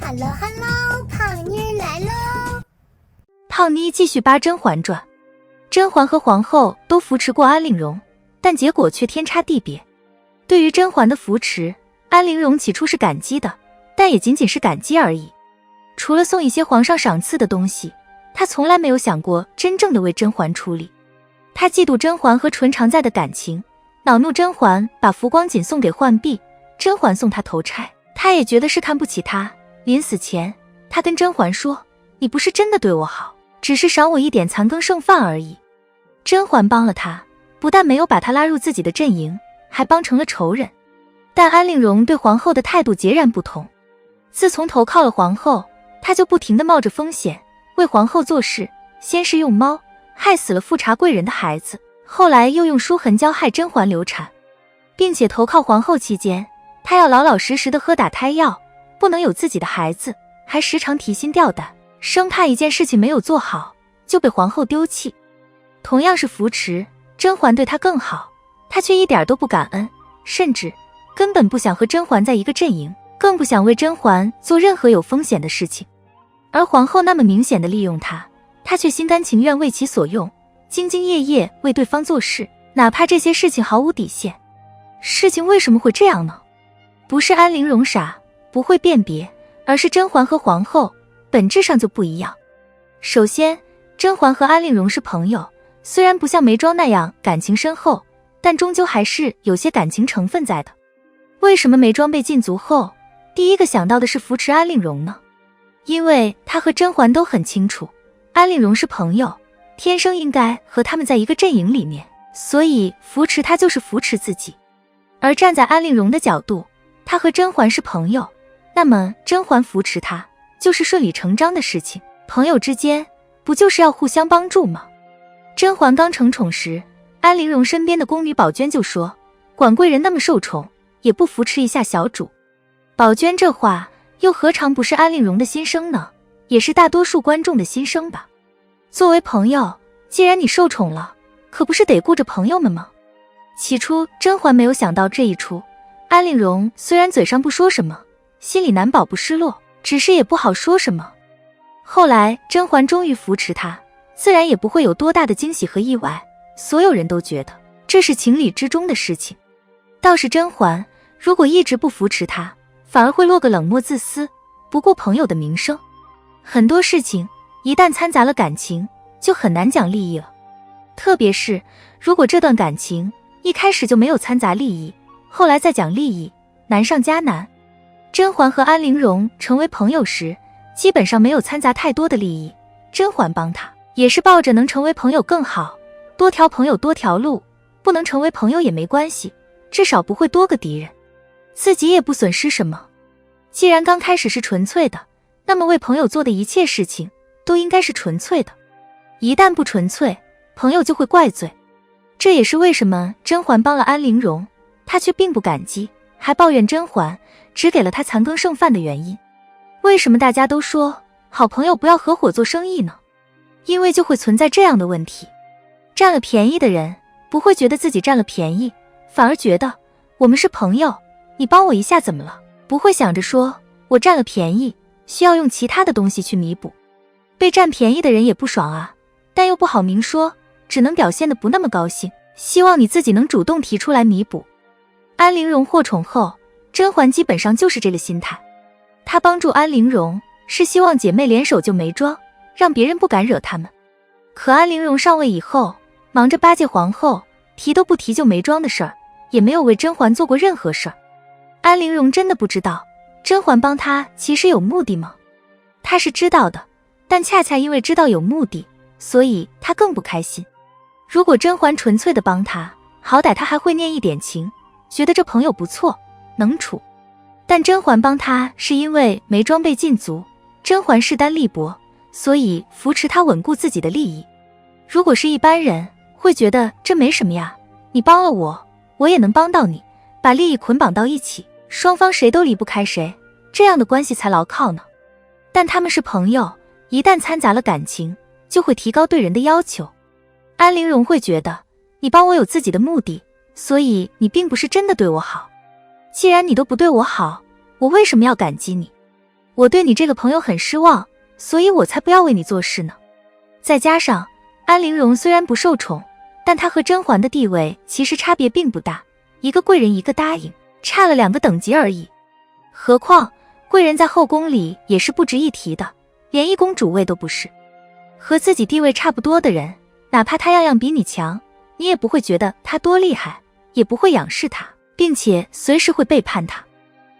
Hello Hello， 胖妮儿来喽！胖妮继续扒《甄嬛传》，甄嬛和皇后都扶持过安陵容，但结果却天差地别。对于甄嬛的扶持，安陵容起初是感激的，但也仅仅是感激而已。除了送一些皇上赏赐的东西，她从来没有想过真正的为甄嬛出力。她嫉妒甄嬛和纯常在的感情，恼怒甄嬛把浮光锦送给浣碧，甄嬛送她头钗，她也觉得是看不起她。临死前，她跟甄嬛说：“你不是真的对我好，只是赏我一点残羹剩饭而已。”甄嬛帮了她，不但没有把她拉入自己的阵营，还帮成了仇人。但安陵容对皇后的态度截然不同。自从投靠了皇后，她就不停地冒着风险为皇后做事，先是用猫害死了富察贵人的孩子，后来又用舒痕胶害甄嬛流产，并且投靠皇后期间，她要老老实实的喝打胎药，不能有自己的孩子，还时常提心吊胆，生怕一件事情没有做好就被皇后丢弃。同样是扶持，甄嬛对她更好，她却一点都不感恩，甚至根本不想和甄嬛在一个阵营，更不想为甄嬛做任何有风险的事情。而皇后那么明显的利用她，她却心甘情愿为其所用，兢兢业业为对方做事，哪怕这些事情毫无底线。事情为什么会这样呢？不是安陵容傻，不会辨别，而是甄嬛和皇后本质上就不一样。首先，甄嬛和安陵容是朋友，虽然不像眉庄那样感情深厚，但终究还是有些感情成分在的。为什么眉庄被禁足后，第一个想到的是扶持安陵容呢？因为她和甄嬛都很清楚，安陵容是朋友，天生应该和他们在一个阵营里面，所以扶持她就是扶持自己。而站在安陵容的角度，她和甄嬛是朋友，那么甄嬛扶持她就是顺理成章的事情，朋友之间不就是要互相帮助吗？甄嬛刚承宠时，安陵容身边的宫女宝娟就说，管贵人那么受宠，也不扶持一下小主。宝娟这话又何尝不是安陵容的心声呢？也是大多数观众的心声吧。作为朋友，既然你受宠了，可不是得顾着朋友们吗？起初甄嬛没有想到这一出，安陵容虽然嘴上不说什么，心里难保不失落，只是也不好说什么。后来甄嬛终于扶持她，自然也不会有多大的惊喜和意外，所有人都觉得这是情理之中的事情。倒是甄嬛如果一直不扶持她，反而会落个冷漠自私不顾朋友的名声。很多事情一旦掺杂了感情，就很难讲利益了。特别是如果这段感情一开始就没有掺杂利益，后来再讲利益，难上加难。甄嬛和安陵容成为朋友时，基本上没有掺杂太多的利益，甄嬛帮她也是抱着能成为朋友更好，多条朋友多条路，不能成为朋友也没关系，至少不会多个敌人，自己也不损失什么。既然刚开始是纯粹的，那么为朋友做的一切事情都应该是纯粹的。一旦不纯粹，朋友就会怪罪。这也是为什么甄嬛帮了安陵容，她却并不感激，还抱怨甄嬛只给了她残羹剩饭的原因。为什么大家都说好朋友不要合伙做生意呢？因为就会存在这样的问题，占了便宜的人不会觉得自己占了便宜，反而觉得我们是朋友，你帮我一下怎么了？不会想着说我占了便宜，需要用其他的东西去弥补。被占便宜的人也不爽啊，但又不好明说，只能表现得不那么高兴，希望你自己能主动提出来弥补。安陵容获宠后，甄嬛基本上就是这个心态。她帮助安陵容是希望姐妹联手救眉庄，让别人不敢惹他们。可安陵容上位以后，忙着巴结皇后，提都不提救眉庄的事儿，也没有为甄嬛做过任何事儿。安陵容真的不知道甄嬛帮她其实有目的吗？她是知道的，但恰恰因为知道有目的，所以她更不开心。如果甄嬛纯粹的帮她，好歹她还会念一点情，觉得这朋友不错，能处。但甄嬛帮她是因为眉庄被禁足，甄嬛势单力薄，所以扶持她稳固自己的利益。如果是一般人，会觉得这没什么呀，你帮了我，我也能帮到你，把利益捆绑到一起，双方谁都离不开谁，这样的关系才牢靠呢。但他们是朋友，一旦掺杂了感情，就会提高对人的要求。安陵容会觉得你帮我有自己的目的，所以你并不是真的对我好。既然你都不对我好，我为什么要感激你？我对你这个朋友很失望，所以我才不要为你做事呢。再加上安陵容虽然不受宠，但她和甄嬛的地位其实差别并不大，一个贵人一个答应，差了2个等级而已。何况贵人在后宫里也是不值一提的，连一公主位都不是。和自己地位差不多的人，哪怕他样样比你强，你也不会觉得他多厉害，也不会仰视他，并且随时会背叛他。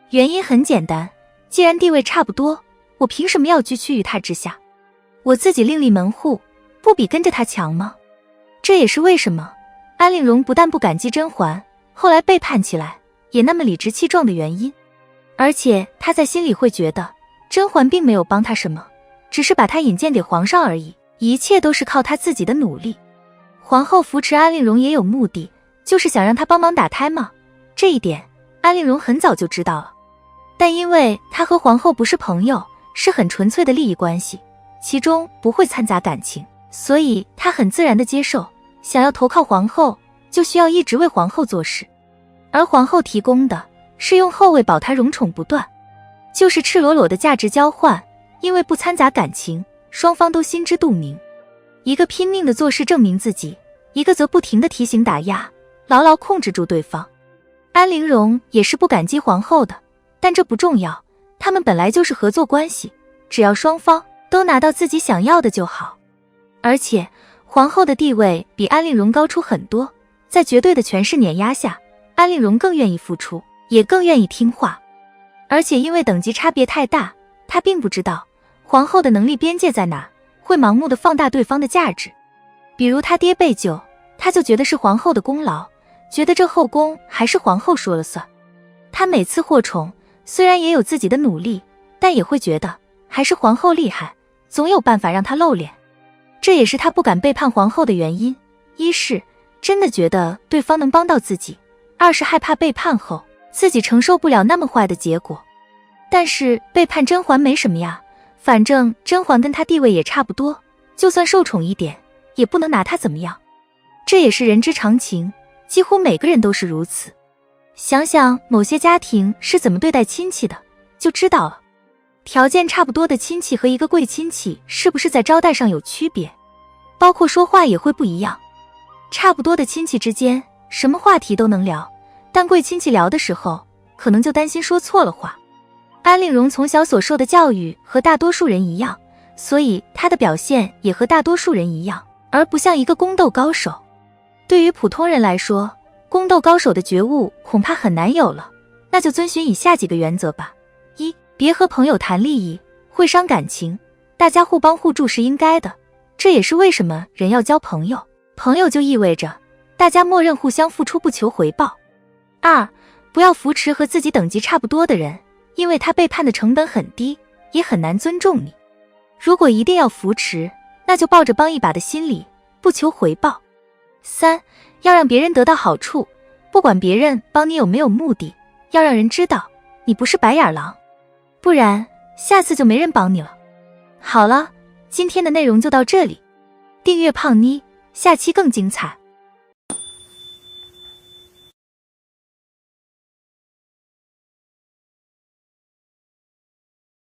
原因很简单，既然地位差不多，我凭什么要居屈于他之下？我自己另立门户，不比跟着他强吗？这也是为什么安陵容不但不感激甄嬛，后来背叛起来也那么理直气壮的原因。而且他在心里会觉得甄嬛并没有帮他什么，只是把他引荐给皇上而已，一切都是靠他自己的努力。皇后扶持安陵容也有目的，就是想让他帮忙打胎嘛。这一点安陵容很早就知道了，但因为他和皇后不是朋友，是很纯粹的利益关系，其中不会掺杂感情，所以他很自然地接受，想要投靠皇后就需要一直为皇后做事，而皇后提供的是用后位保他荣宠不断，就是赤裸裸的价值交换。因为不掺杂感情，双方都心知肚明，一个拼命的做事证明自己，一个则不停地提醒打压，牢牢控制住对方。安陵容也是不感激皇后的，但这不重要，他们本来就是合作关系，只要双方都拿到自己想要的就好。而且皇后的地位比安陵容高出很多，在绝对的权势碾压下，安陵容更愿意付出，也更愿意听话。而且因为等级差别太大，她并不知道皇后的能力边界在哪，会盲目的放大对方的价值。比如他爹被救，他就觉得是皇后的功劳，觉得这后宫还是皇后说了算。他每次获宠，虽然也有自己的努力，但也会觉得还是皇后厉害，总有办法让他露脸。这也是他不敢背叛皇后的原因，一是真的觉得对方能帮到自己，二是害怕背叛后自己承受不了那么坏的结果。但是背叛甄嬛没什么呀，反正甄嬛跟她地位也差不多，就算受宠一点也不能拿她怎么样。这也是人之常情，几乎每个人都是如此。想想某些家庭是怎么对待亲戚的，就知道了。条件差不多的亲戚和一个贵亲戚是不是在招待上有区别，包括说话也会不一样。差不多的亲戚之间什么话题都能聊，但贵亲戚聊的时候可能就担心说错了话。安陵容从小所受的教育和大多数人一样，所以她的表现也和大多数人一样，而不像一个宫斗高手。对于普通人来说，宫斗高手的觉悟恐怕很难有了，那就遵循以下几个原则吧。一，别和朋友谈利益，会伤感情，大家互帮互助是应该的，这也是为什么人要交朋友，朋友就意味着大家默认互相付出不求回报。二，不要扶持和自己等级差不多的人，因为他背叛的成本很低，也很难尊重你。如果一定要扶持，那就抱着帮一把的心理，不求回报。三，要让别人得到好处，不管别人帮你有没有目的，要让人知道你不是白眼狼，不然下次就没人帮你了。好了，今天的内容就到这里，订阅胖妮，下期更精彩。